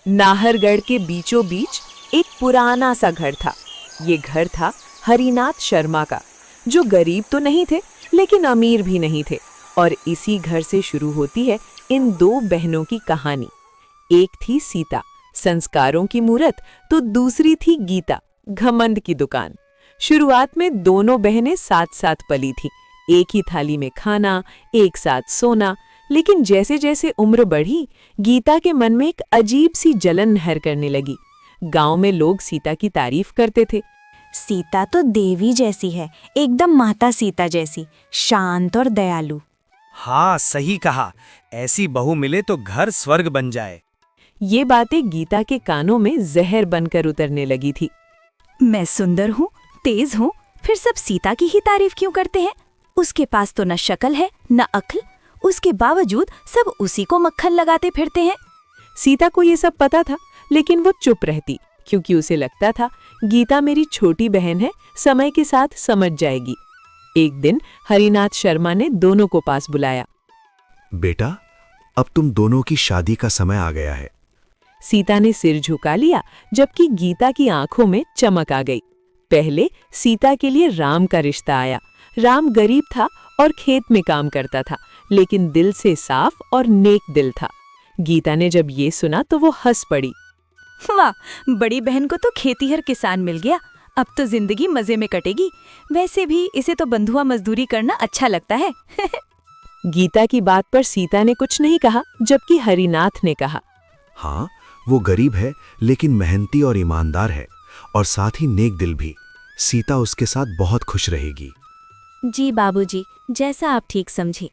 नाहरगढ़ के बीचों बीच एक पुराना सा घर था। ये घर था हरिनाथ शर्मा का, जो गरीब तो नहीं थे लेकिन अमीर भी नहीं थे। और इसी घर से शुरू होती है इन दो बहनों की कहानी। एक थी सीता, संस्कारों की मूरत, तो दूसरी थी गीता, घमंड की दुकान। शुरुआत में दोनों बहनें साथ साथ पली थीं, एक ही थाली में खाना, एक साथ सोना। लेकिन जैसे जैसे उम्र बढ़ी, गीता के मन में एक अजीब सी जलन नहर करने लगी। गांव में लोग सीता की तारीफ करते थे। सीता तो देवी जैसी है, एकदम माता सीता जैसी, शांत और दयालु। हाँ, सही कहा। ऐसी बहू मिले तो घर स्वर्ग बन जाए। ये बातें गीता के कानों में जहर बनकर उतरने लगी थी। मैं सुंदर हूँ, तेज हूँ, फिर सब सीता की ही तारीफ क्यों करते हैं? उसके पास तो न शक्ल है न अक्ल, उसके बावजूद सब उसी को मक्खन लगाते फिरते हैं। सीता को ये सब पता था, लेकिन वो चुप रहती, क्योंकि उसे लगता था गीता मेरी छोटी बहन है, समय के साथ समझ जाएगी। एक दिन हरिनाथ शर्मा ने दोनों को पास बुलाया। बेटा, अब तुम दोनों की शादी का समय आ गया है। सीता ने सिर झुका लिया, जबकि गीता की आंखों में चमक आ गई। पहले सीता के लिए राम का रिश्ता आया। राम गरीब था और खेत में काम करता था, लेकिन दिल से साफ और नेक दिल था। गीता ने जब ये सुना तो वो हंस पड़ी। वाह, बड़ी बहन को तो खेतीहर किसान मिल गया, अब तो जिंदगी मजे में कटेगी। वैसे भी इसे तो बंधुआ मजदूरी करना अच्छा लगता है। गीता की बात पर सीता ने कुछ नहीं कहा, जबकि हरिनाथ ने कहा, हाँ, वो गरीब है लेकिन मेहनती और ईमानदार है, और साथ ही नेक दिल भी। सीता उसके साथ बहुत खुश रहेगी। जी बाबूजी, जैसा आप ठीक समझे।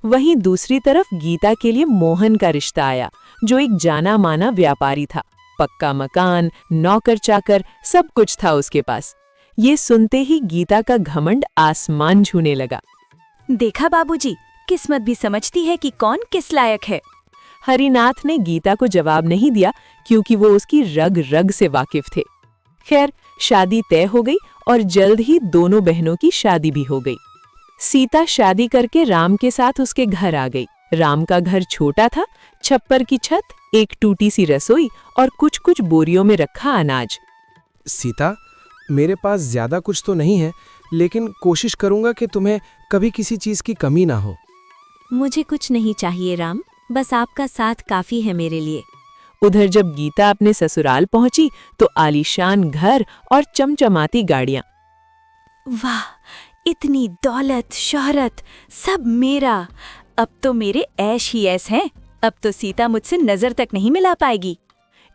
वहीं दूसरी तरफ गीता के लिए मोहन का रिश्ता आया, जो एक जाना माना व्यापारी था। पक्का मकान, नौकर चाकर, सब कुछ था उसके पास। ये सुनते ही गीता का घमंड आसमान छूने लगा। देखा बाबूजी, किस्मत भी समझती है कि कौन किस लायक है। हरिनाथ ने गीता को जवाब नहीं दिया, क्योंकि वो उसकी रग रग से वाकिफ थे। खैर, शादी तय हो गई और जल्द ही दोनों बहनों की शादी भी हो गई। सीता शादी करके राम के साथ उसके घर आ गई। राम का घर छोटा था, छप्पर की छत, एक टूटी सी रसोई और कुछ कुछ बोरियों में रखा अनाज। सीता, मेरे पास ज्यादा कुछ तो नहीं है, लेकिन कोशिश करूंगा कि तुम्हें कभी किसी चीज की कमी ना हो। मुझे कुछ नहीं चाहिए राम, बस आपका साथ काफी है मेरे लिए। उधर जब गीता अपने ससुराल पहुंची तो आलीशान घर और चमचमाती गाड़ियां। वाह, इतनी दौलत शोहरत, सब मेरा। अब तो मेरे ऐश ही ऐश हैं। अब तो सीता मुझसे नजर तक नहीं मिला पाएगी।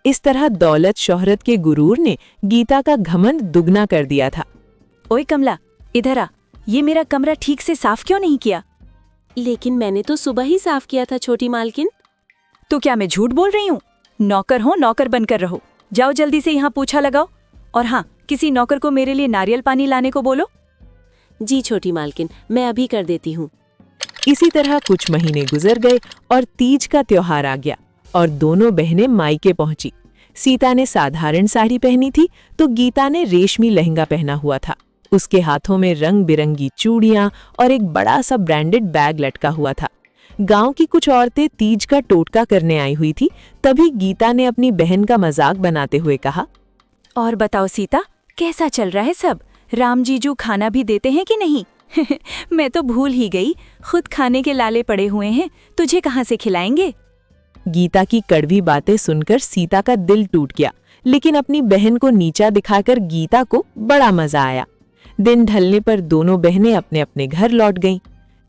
इस तरह दौलत शोहरत के गुरूर ने गीता का घमंड दुगना कर दिया था। ओए कमला, इधर आ, ये मेरा कमरा ठीक से साफ क्यों नहीं किया? लेकिन मैंने तो सुबह ही साफ किया था छोटी मालकिन। तो क्या मैं झूठ बोल रही हूँ? नौकर हो, नौकर बनकर रहो। जाओ जल्दी से यहाँ पोछा लगाओ, और हाँ, किसी नौकर को मेरे लिए नारियल पानी लाने को बोलो। जी छोटी मालकिन, मैं अभी कर देती हूँ। इसी तरह कुछ महीने गुजर गए और तीज का त्योहार आ गया और दोनों बहनें मायके पहुंची। सीता ने साधारण साड़ी पहनी थी तो गीता ने रेशमी लहंगा पहना हुआ था। उसके हाथों में रंग बिरंगी चूड़ियां और एक बड़ा सा ब्रांडेड बैग लटका हुआ था। गांव की कुछ औरतें तीज का टोटका करने आई हुई थी। तभी गीता ने अपनी बहन का मजाक बनाते हुए कहा, और बताओ सीता, कैसा चल रहा है सब? राम जीजू खाना भी देते हैं कि नहीं? मैं तो भूल ही गई, खुद खाने के लाले पड़े हुए हैं, तुझे कहाँ से खिलाएंगे? गीता की कड़वी बातें सुनकर सीता का दिल टूट गया, लेकिन अपनी बहन को नीचा दिखाकर गीता को बड़ा मजा आया। दिन ढलने पर दोनों बहनें अपने अपने घर लौट गईं।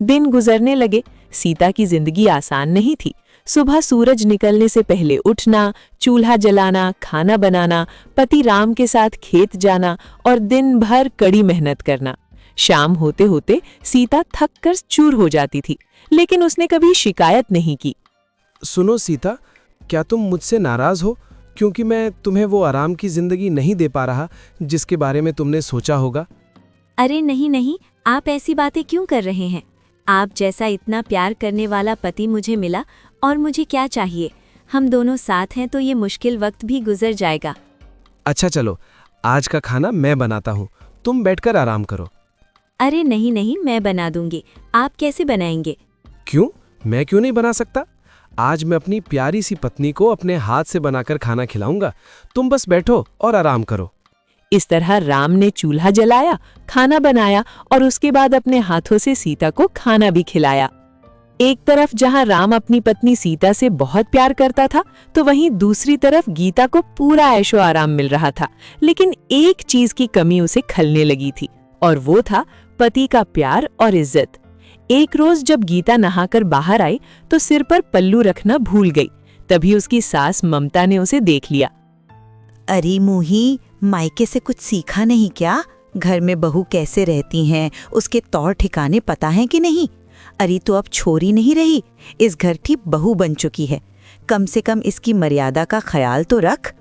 दिन गुजरने लगे। सीता की जिंदगी आसान नहीं थी। सुबह सूरज निकलने से पहले उठना, चूल्हा जलाना, खाना बनाना, पति राम के साथ खेत जाना और दिन भर कड़ी मेहनत करना। शाम होते होते सीता थक कर चूर हो जाती थी, लेकिन उसने कभी शिकायत नहीं की। सुनो सीता, क्या तुम मुझसे नाराज हो क्योंकि मैं तुम्हें वो आराम की जिंदगी नहीं दे पा रहा जिसके बारे में तुमने सोचा होगा? अरे नहीं नहीं, आप ऐसी बातें क्यों कर रहे हैं? आप जैसा इतना प्यार करने वाला पति मुझे मिला, और मुझे क्या चाहिए? हम दोनों साथ हैं तो ये मुश्किल वक्त भी गुजर जाएगा। अच्छा चलो, आज का खाना मैं बनाता हूँ, तुम बैठकर आराम करो। अरे नहीं नहीं, मैं बना दूंगी। आप कैसे बनाएंगे? क्यों? मैं क्यों नहीं बना सकता? आज मैं अपनी प्यारी सी पत्नी को अपने हाथ से बनाकर खाना खिलाऊंगा। तुम बस बैठो और आराम करो। इस तरह राम ने चूल्हा जलाया, खाना बनाया और उसके बाद अपने हाथों से सीता को खाना भी खिलाया। एक तरफ जहां राम अपनी पत्नी सीता से बहुत प्यार करता था, तो वहीं दूसरी तरफ गीता को पूरा ऐशो आराम मिल रहा था। लेकिन एक चीज की कमी उसे खलने लगी थी, और वो था पति का प्यार और इज्जत। एक रोज जब गीता नहाकर बाहर आई तो सिर पर पल्लू रखना भूल गई। तभी उसकी सास ममता ने उसे देख लिया। अरे मुही, मायके से कुछ सीखा नहीं क्या? घर में बहू कैसे रहती हैं, उसके तौर ठिकाने पता है कि नहीं? अरे तो अब छोरी नहीं रही, इस घर की बहू बन चुकी है। कम से कम इसकी मर्यादा का ख्याल तो रख।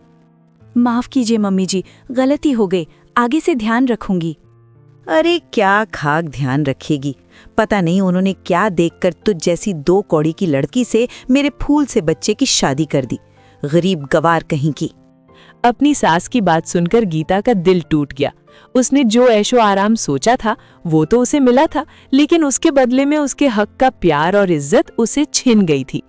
माफ कीजिए मम्मी जी, गलती हो गई, आगे से ध्यान रखूंगी। अरे क्या खाक ध्यान रखेगी, पता नहीं उन्होंने क्या देखकर तुझ जैसी 2 कौड़ी की लड़की से मेरे फूल से बच्चे की शादी कर दी। गरीब गवार कहीं की। अपनी सास की बात सुनकर गीता का दिल टूट गया। उसने जो ऐशो आराम सोचा था वो तो उसे मिला था, लेकिन उसके बदले में उसके हक का प्यार और इज्जत उसे छिन गई थी।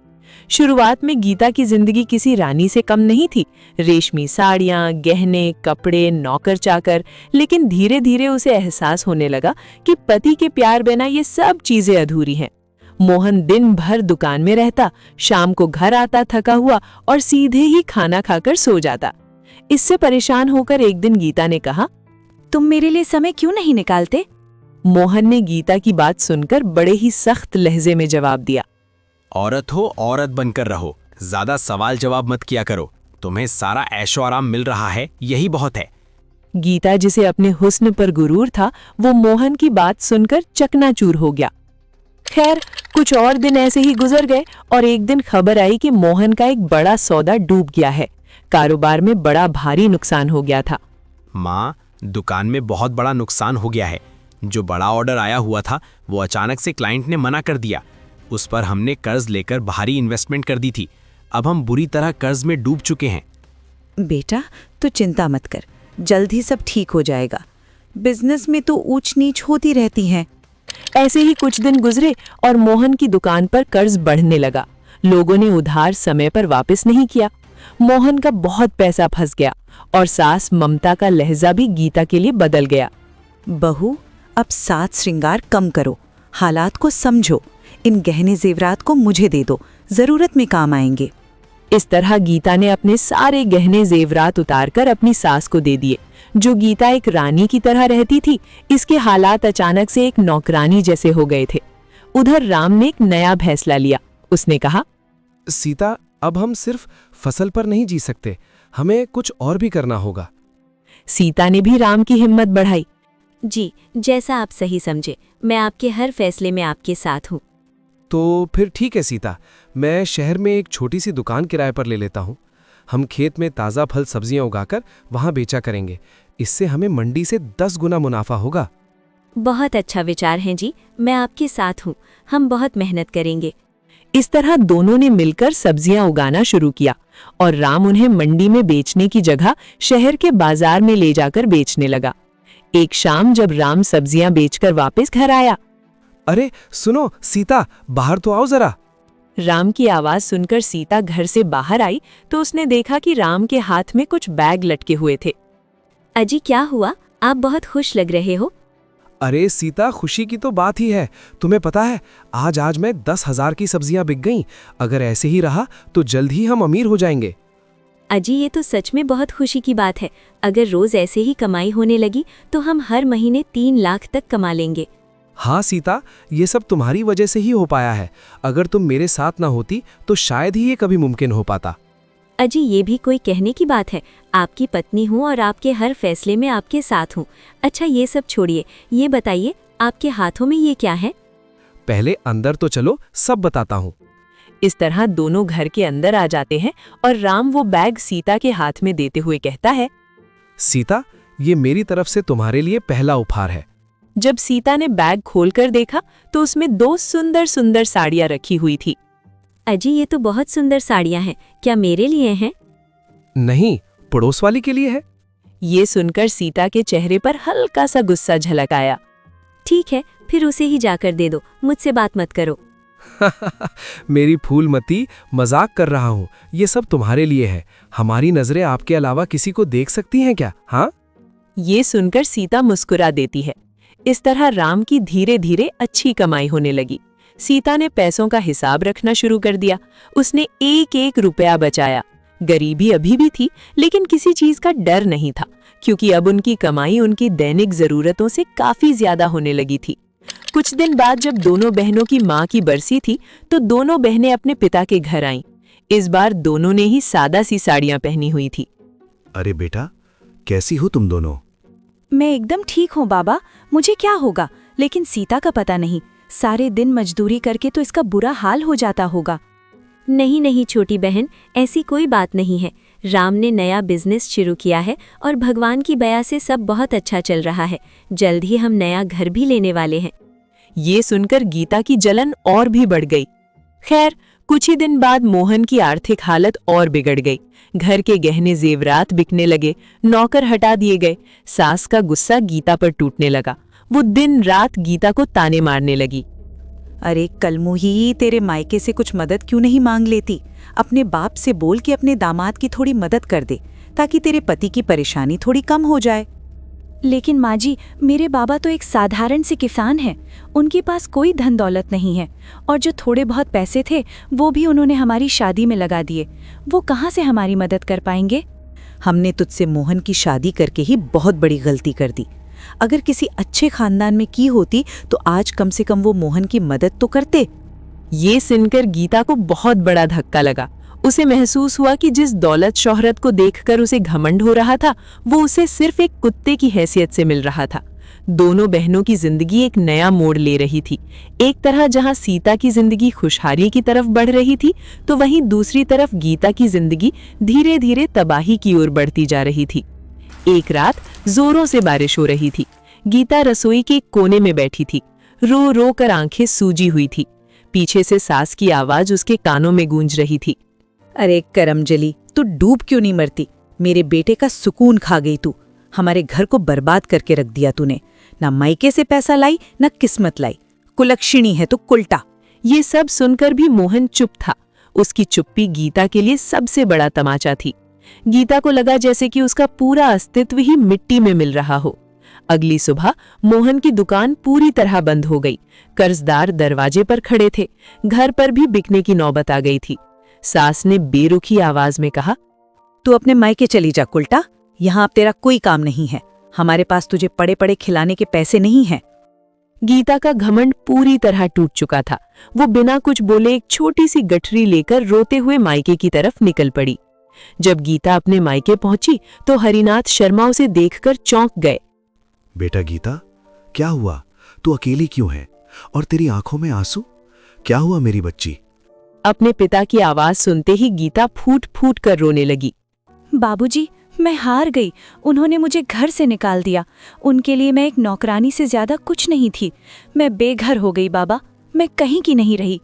शुरुआत में गीता की जिंदगी किसी रानी से कम नहीं थी। रेशमी साड़ियां, गहने, कपड़े, नौकर चाकर। लेकिन धीरे धीरे उसे एहसास होने लगा कि पति के प्यार बिना ये सब चीजें अधूरी हैं। मोहन दिन भर दुकान में रहता, शाम को घर आता थका हुआ और सीधे ही खाना खाकर सो जाता। इससे परेशान होकर एक दिन गीता ने कहा, तुम मेरे लिए समय क्यों नहीं निकालते? मोहन ने गीता की बात सुनकर बड़े ही सख्त लहजे में जवाब दिया, औरत हो औरत बनकर रहो, ज्यादा सवाल जवाब मत किया करो। तुम्हें सारा ऐशो आराम मिल रहा है, यही बहुत है। गीता जिसे अपने हुस्न पर गुरूर था, वो मोहन की बात सुनकर चकनाचूर हो गया। खैर, कुछ और दिन ऐसे ही गुजर गए और एक दिन खबर आई कि मोहन का एक बड़ा सौदा डूब गया है। कारोबार में बड़ा भारी नुकसान हो गया था। माँ, दुकान में बहुत बड़ा नुकसान हो गया है। जो बड़ा ऑर्डर आया हुआ था वो अचानक से क्लाइंट ने मना कर दिया। उस पर हमने कर्ज लेकर भारी इन्वेस्टमेंट कर दी थी। अब हम बुरी तरह कर्ज में डूब चुके हैं। बेटा, तू चिंता मत कर, जल्द ही सब ठीक हो जाएगा। बिजनेस में तो ऊंच नीच होती रहती है। ऐसे ही कुछ दिन गुजरे और मोहन की दुकान पर कर्ज बढ़ने लगा। लोगों ने उधार समय पर वापस नहीं किया। मोहन का बहुत पैसा फंस गया और सास ममता का लहजा भी गीता के लिए बदल गया। बहू, अब साज श्रृंगार कम करो, हालात को समझो। इन गहने जेवरात को मुझे दे दो, जरूरत में काम आएंगे। इस तरह गीता ने अपने सारे गहने जेवरात उतारकर अपनी सास को दे दिए। जो गीता एक रानी की तरह रहती थी, इसके हालात अचानक से एक नौकरानी जैसे हो गए थे। उधर राम ने एक नया फैसला लिया। उसने कहा, सीता, अब हम सिर्फ फसल पर नहीं जी सकते, हमें कुछ और भी करना होगा। सीता ने भी राम की हिम्मत बढ़ाई। जी, जैसा आप सही समझे, मैं आपके हर फैसले में आपके साथ हूँ। तो फिर ठीक है सीता, मैं शहर में एक छोटी सी दुकान किराए पर ले लेता हूँ। हम खेत में ताज़ा फल सब्जियां उगाकर वहाँ बेचा करेंगे। इससे हमें मंडी से 10 गुना मुनाफा होगा। बहुत अच्छा विचार है जी, मैं आपके साथ हूँ। हम बहुत मेहनत करेंगे। इस तरह दोनों ने मिलकर सब्जियां उगाना शुरू किया और राम उन्हें मंडी में बेचने की जगह शहर के बाजार में ले जाकर बेचने लगा। एक शाम जब राम सब्जियां बेचकर वापस घर आया, अरे सुनो सीता, बाहर तो आओ जरा। राम की आवाज सुनकर सीता घर से बाहर आई तो उसने देखा कि राम के हाथ में कुछ बैग लटके हुए थे। अजी, क्या हुआ? आप बहुत खुश लग रहे हो। अरे सीता, खुशी की तो बात ही है। तुम्हें पता है, आज मैं 10,000 की सब्जियां बिक गईं। अगर ऐसे ही रहा तो जल्द ही हम अमीर हो जाएंगे। अजी, ये तो सच में बहुत खुशी की बात है। अगर रोज ऐसे ही कमाई होने लगी तो हम हर महीने 3 लाख तक कमा लेंगे। हाँ सीता, ये सब तुम्हारी वजह से ही हो पाया है। अगर तुम मेरे साथ ना होती तो शायद ही ये कभी मुमकिन हो पाता। अजी, ये भी कोई कहने की बात है। आपकी पत्नी हूँ और आपके हर फैसले में आपके साथ हूँ। अच्छा, ये सब छोड़िए, ये बताइए आपके हाथों में ये क्या है? पहले अंदर तो चलो, सब बताता हूँ। इस तरह दोनों घर के अंदर आ जाते हैं और राम वो बैग सीता के हाथ में देते हुए कहता है, सीता, ये मेरी तरफ से तुम्हारे लिए पहला उपहार है। जब सीता ने बैग खोलकर देखा तो उसमें 2 सुंदर सुंदर साड़ियां रखी हुई थी। अजी, ये तो बहुत सुंदर साड़ियाँ हैं। क्या मेरे लिए हैं? नहीं, पड़ोस वाली के लिए है। ये सुनकर सीता के चेहरे पर हल्का सा गुस्सा झलक आया। ठीक है, फिर उसे ही जाकर दे दो, मुझसे बात मत करो। मेरी फूलमती, मजाक कर रहा हूँ। ये सब तुम्हारे लिए है। हमारी नजरें आपके अलावा किसी को देख सकती हैं क्या? हाँ। ये सुनकर सीता मुस्कुरा देती है। इस तरह राम की धीरे धीरे अच्छी कमाई होने लगी। सीता ने पैसों का हिसाब रखना शुरू कर दिया। उसने एक एक रुपया बचाया। गरीबी अभी भी थी, लेकिन किसी चीज का डर नहीं था, क्योंकि अब उनकी कमाई उनकी दैनिक जरूरतों से काफी ज्यादा होने लगी थी। कुछ दिन बाद जब दोनों बहनों की माँ की बरसी थी, तो दोनों बहनें अपने पिता के घर आईं। इस बार दोनों ने ही सादा सी साड़ियां पहनी हुई थी। अरे बेटा, कैसी हो तुम दोनों? मैं एकदम ठीक हूँ बाबा, मुझे क्या होगा, लेकिन सीता का पता नहीं। सारे दिन मजदूरी करके तो इसका बुरा हाल हो जाता होगा। नहीं नहीं छोटी बहन, ऐसी कोई बात नहीं है। राम ने नया बिजनेस शुरू किया है और भगवान की दया से सब बहुत अच्छा चल रहा है। जल्द ही हम नया घर भी लेने वाले हैं। ये सुनकर गीता की जलन और भी बढ़ गई। खैर, कुछ ही दिन बाद मोहन की आर्थिक हालत और बिगड़ गई। घर के गहने जेवरात बिकने लगे, नौकर हटा दिए गए। सास का गुस्सा गीता पर टूटने लगा। वो दिन रात गीता को ताने मारने लगी। अरे कलमुही, तेरे मायके से कुछ मदद क्यों नहीं मांग लेती? अपने बाप से बोल के अपने दामाद की थोड़ी मदद कर दे, ताकि तेरे पति की परेशानी थोड़ी कम हो जाए। लेकिन माँ जी, मेरे बाबा तो एक साधारण से किसान हैं। उनके पास कोई धन दौलत नहीं है, और जो थोड़े बहुत पैसे थे वो भी उन्होंने हमारी शादी में लगा दिए। वो कहाँ से हमारी मदद कर पाएंगे? हमने तुझसे मोहन की शादी करके ही बहुत बड़ी गलती कर दी। अगर किसी अच्छे खानदान में की होती तो आज कम से कम वो मोहन की मदद तो करते। ये सुनकर गीता को बहुत बड़ा धक्का लगा। उसे महसूस हुआ कि जिस दौलत शोहरत को देखकर उसे घमंड हो रहा था, वो उसे सिर्फ एक कुत्ते की हैसियत से मिल रहा था। दोनों बहनों की जिंदगी एक नया मोड़ ले रही थी। एक तरह जहां सीता की जिंदगी खुशहाली की तरफ बढ़ रही थी, तो वहीं दूसरी तरफ गीता की जिंदगी धीरे धीरे तबाही की ओर बढ़ती जा रही थी। एक रात जोरों से बारिश हो रही थी। गीता रसोई के कोने में बैठी थी। रो रो कर आंखें सूजी हुई थी। पीछे से सास की आवाज उसके कानों में गूंज रही थी। अरे करमजली, तू डूब क्यों नहीं मरती? मेरे बेटे का सुकून खा गई तू। हमारे घर को बर्बाद करके रख दिया तूने। ना मायके से पैसा लाई, ना किस्मत लाई। कुलक्षणी है तू, कुलटा। ये सब सुनकर भी मोहन चुप था। उसकी चुप्पी गीता के लिए सबसे बड़ा तमाचा थी। गीता को लगा जैसे कि उसका पूरा अस्तित्व ही मिट्टी में मिल रहा हो। अगली सुबह मोहन की दुकान पूरी तरह बंद हो गई। कर्जदार दरवाजे पर खड़े थे। घर पर भी बिकने की नौबत आ गई थी। सास ने बेरुखी आवाज में कहा, तू अपने मायके चली जा कुलटा। यहाँ अब तेरा कोई काम नहीं है। हमारे पास तुझे पड़े पड़े खिलाने के पैसे नहीं हैं। गीता का घमंड पूरी तरह टूट चुका था। वो बिना कुछ बोले एक छोटी सी गठरी लेकर रोते हुए मायके की तरफ निकल पड़ी। जब गीता अपने मायके पहुंची तो हरिनाथ शर्मा उसे देखकर चौंक गए। बेटा गीता, क्या हुआ? तू अकेली क्यों है? और तेरी आंखों में आंसू? क्या हुआ मेरी बच्ची? अपने पिता की आवाज सुनते ही गीता फूट फूट कर रोने लगी। बाबूजी, मैं हार गई। उन्होंने मुझे घर से निकाल दिया। उनके लिए मैं एक नौकरानी से ज्यादा कुछ नहीं थी। मैं बेघर हो गई बाबा। मैं कहीं की नहीं रही।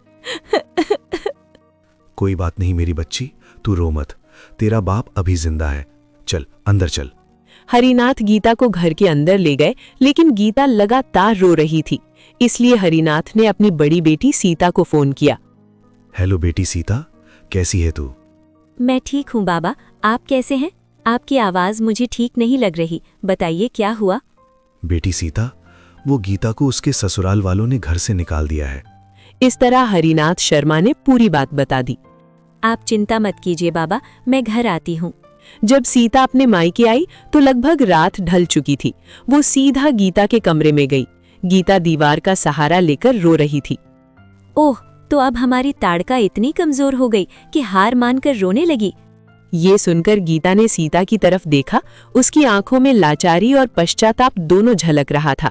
कोई बात नहीं मेरी बच्ची, तू रो मत। तेरा बाप अभी जिंदा है। चल अंदर चल। हरिनाथ गीता को घर के अंदर ले गए, लेकिन गीता लगातार रो रही थी। इसलिए हरिनाथ ने अपनी बड़ी बेटी सीता को फोन किया। हेलो बेटी सीता, कैसी है तू? मैं ठीक हूँ बाबा, आप कैसे हैं? आपकी आवाज मुझे ठीक नहीं लग रही। बताइए क्या हुआ? बेटी सीता, वो गीता को उसके ससुराल वालों ने घर से निकाल दिया है। इस तरह हरिनाथ शर्मा ने पूरी बात बता दी। आप चिंता मत कीजिए बाबा, मैं घर आती हूँ। जब सीता अपने मायके आई तो लगभग रात ढल चुकी थी। वो सीधा गीता के कमरे में गई। गीता दीवार का सहारा लेकर रो रही थी। ओह, तो अब हमारी ताड़का इतनी कमजोर हो गई कि हार मानकर रोने लगी। ये सुनकर गीता ने सीता की तरफ देखा। उसकी आंखों में लाचारी और पश्चाताप दोनों झलक रहा था।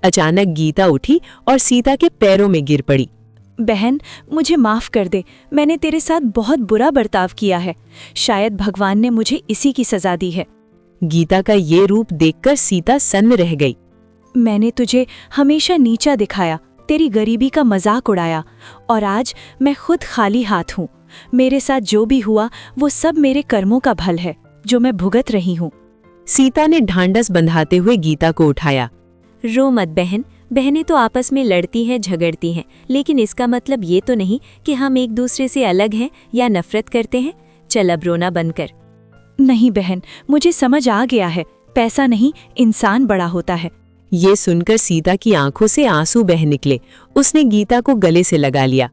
अचानक गीता उठी और सीता के पैरों में गिर पड़ी। बहन, मुझे माफ कर दे। मैंने तेरे साथ बहुत बुरा बर्ताव किया है। शायद भगवान ने मुझे इसी की सजा दी है। गीता का ये रूप देखकर सीता सन्न रह गई। मैंने तुझे हमेशा नीचा दिखाया, तेरी गरीबी का मजाक उड़ाया, और आज मैं खुद खाली हाथ हूँ। मेरे साथ जो भी हुआ वो सब मेरे कर्मों का फल है, जो मैं भुगत रही हूँ। सीता ने ढांढस बंधाते हुए गीता को उठाया। रो मत बहन, बहनें तो आपस में लड़ती हैं, झगड़ती हैं, लेकिन इसका मतलब ये तो नहीं कि हम एक दूसरे से अलग हैं या नफरत करते हैं। चल अब रोना बंद कर। नहीं बहन, मुझे समझ आ गया है, पैसा नहीं इंसान बड़ा होता है। ये सुनकर सीता की आंखों से आंसू बह निकले। उसने गीता को गले से लगा लिया।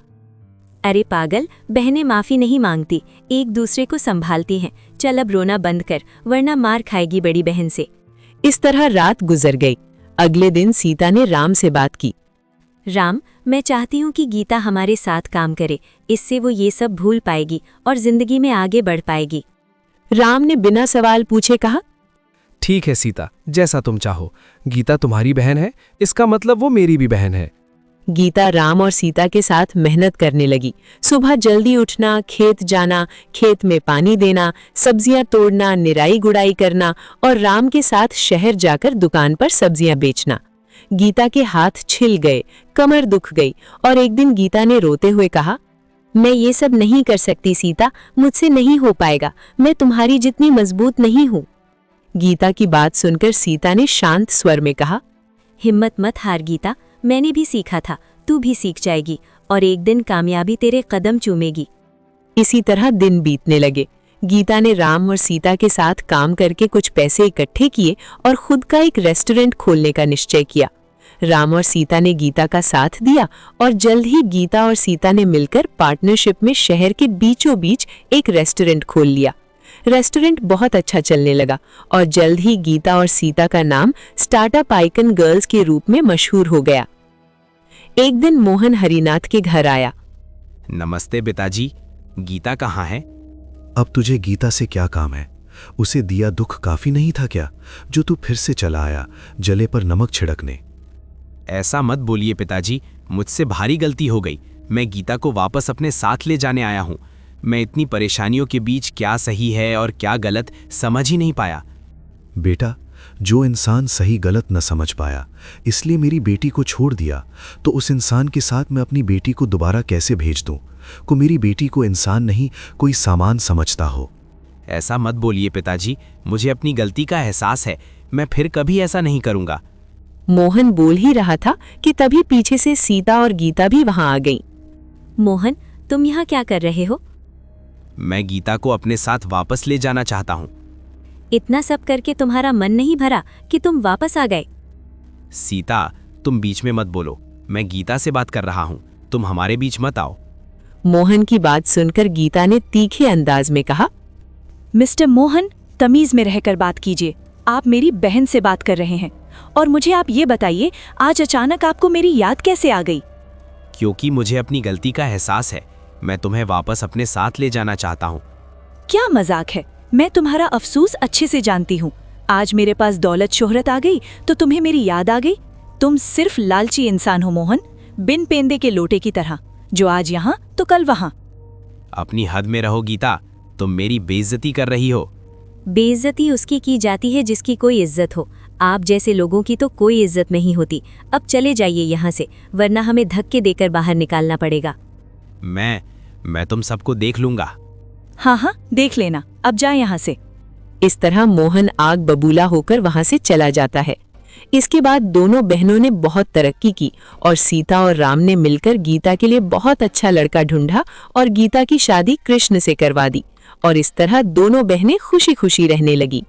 अरे पागल, बहनें माफी नहीं मांगती, एक दूसरे को संभालती हैं। चल अब रोना बंद कर, वरना मार खाएगी बड़ी बहन से। इस तरह रात गुजर गई। अगले दिन सीता ने राम से बात की। राम, मैं चाहती हूँ कि गीता हमारे साथ काम करे, इससे वो ये सब भूल पाएगी और जिंदगी में आगे बढ़ पाएगी। राम ने बिना सवाल पूछे कहा, ठीक है सीता, जैसा तुम चाहो। गीता तुम्हारी बहन है, इसका मतलब वो मेरी भी बहन है। गीता राम और सीता के साथ मेहनत करने लगी। सुबह जल्दी उठना, खेत जाना, खेत में पानी देना, सब्जियां तोड़ना, निराई गुड़ाई करना और राम के साथ शहर जाकर दुकान पर सब्जियां बेचना। गीता के हाथ छिल गए, कमर दुख गई और एक दिन गीता ने रोते हुए कहा, मैं ये सब नहीं कर सकती सीता, मुझसे नहीं हो पाएगा, मैं तुम्हारी जितनी मजबूत नहीं हूँ। गीता की बात सुनकर सीता ने शांत स्वर में कहा, हिम्मत मत हार गीता, मैंने भी सीखा था, तू भी सीख जाएगी और एक दिन कामयाबी तेरे कदम चूमेगी। इसी तरह दिन बीतने लगे। गीता ने राम और सीता के साथ काम करके कुछ पैसे इकट्ठे किए और खुद का एक रेस्टोरेंट खोलने का निश्चय किया। राम और सीता ने गीता का साथ दिया और जल्द ही गीता और सीता ने मिलकर पार्टनरशिप में शहर के बीचों बीच एक रेस्टोरेंट खोल लिया। रेस्टोरेंट बहुत अच्छा चलने लगा और जल्द ही गीता और सीता का नाम स्टार्टअप आइकन गर्ल्स के रूप में मशहूर हो गया। एक दिन मोहन हरिनाथ के घर आया। नमस्ते पिताजी, गीता कहाँ है? अब तुझे गीता से क्या काम है? उसे दिया दुख काफी नहीं था क्या, जो तू फिर से चला आया जले पर नमक छिड़कने? ऐसा मत बोलिए पिताजी, मुझसे भारी गलती हो गई। मैं गीता को वापस अपने साथ ले जाने आया हूँ। मैं इतनी परेशानियों के बीच क्या सही है और क्या गलत समझ ही नहीं पाया। बेटा, जो इंसान सही गलत न समझ पाया इसलिए मेरी बेटी को छोड़ दिया, तो उस इंसान के साथ मैं अपनी बेटी को दोबारा कैसे भेज दूं? को मेरी बेटी को इंसान नहीं कोई सामान समझता हो। ऐसा मत बोलिए पिताजी, मुझे अपनी गलती का एहसास है। मैं फिर कभी ऐसा नहीं करूँगा। मोहन बोल ही रहा था कि तभी पीछे से सीता और गीता भी वहां आ गईं। मोहन, तुम यहाँ क्या कर रहे हो? मैं गीता को अपने साथ वापस ले जाना चाहता हूँ। इतना सब करके तुम्हारा मन नहीं भरा कि तुम वापस आ गए? सीता, तुम बीच में मत बोलो, मैं गीता से बात कर रहा हूँ, तुम हमारे बीच मत आओ। मोहन की बात सुनकर गीता ने तीखे अंदाज में कहा, मिस्टर मोहन, तमीज में रहकर बात कीजिए। आप मेरी बहन से बात कर रहे हैं और मुझे आप ये बताइए, आज अचानक आपको मेरी याद कैसे आ गई? क्योंकि मुझे अपनी गलती का एहसास है। मैं तुम्हें वापस अपने साथ ले जाना चाहता हूँ। क्या मजाक है? मैं तुम्हारा अफसोस अच्छे से जानती हूँ। आज मेरे पास दौलत शोहरत आ गई तो तुम्हें मेरी याद आ गई? तुम सिर्फ लालची इंसान हो मोहन, बिन पेंदे के लोटे की तरह, जो आज यहाँ तो कल वहाँ। अपनी हद में रहो गीता, तुम मेरी बेइज्जती कर रही हो। बेइज्जती उसकी की जाती है जिसकी कोई इज्जत हो। आप जैसे लोगों की तो कोई इज्जत नहीं होती। अब चले जाइए यहाँ से, वरना हमें धक्के देकर बाहर निकालना पड़ेगा। मैं तुम सबको देख लूंगा। हाँ हाँ, देख लेना, अब जा यहाँ से। इस तरह मोहन आग बबूला होकर वहां से चला जाता है। इसके बाद दोनों बहनों ने बहुत तरक्की की और सीता और राम ने मिलकर गीता के लिए बहुत अच्छा लड़का ढूंढा और गीता की शादी कृष्ण से करवा दी और इस तरह दोनों बहनें खुशी खुशी रहने लगी।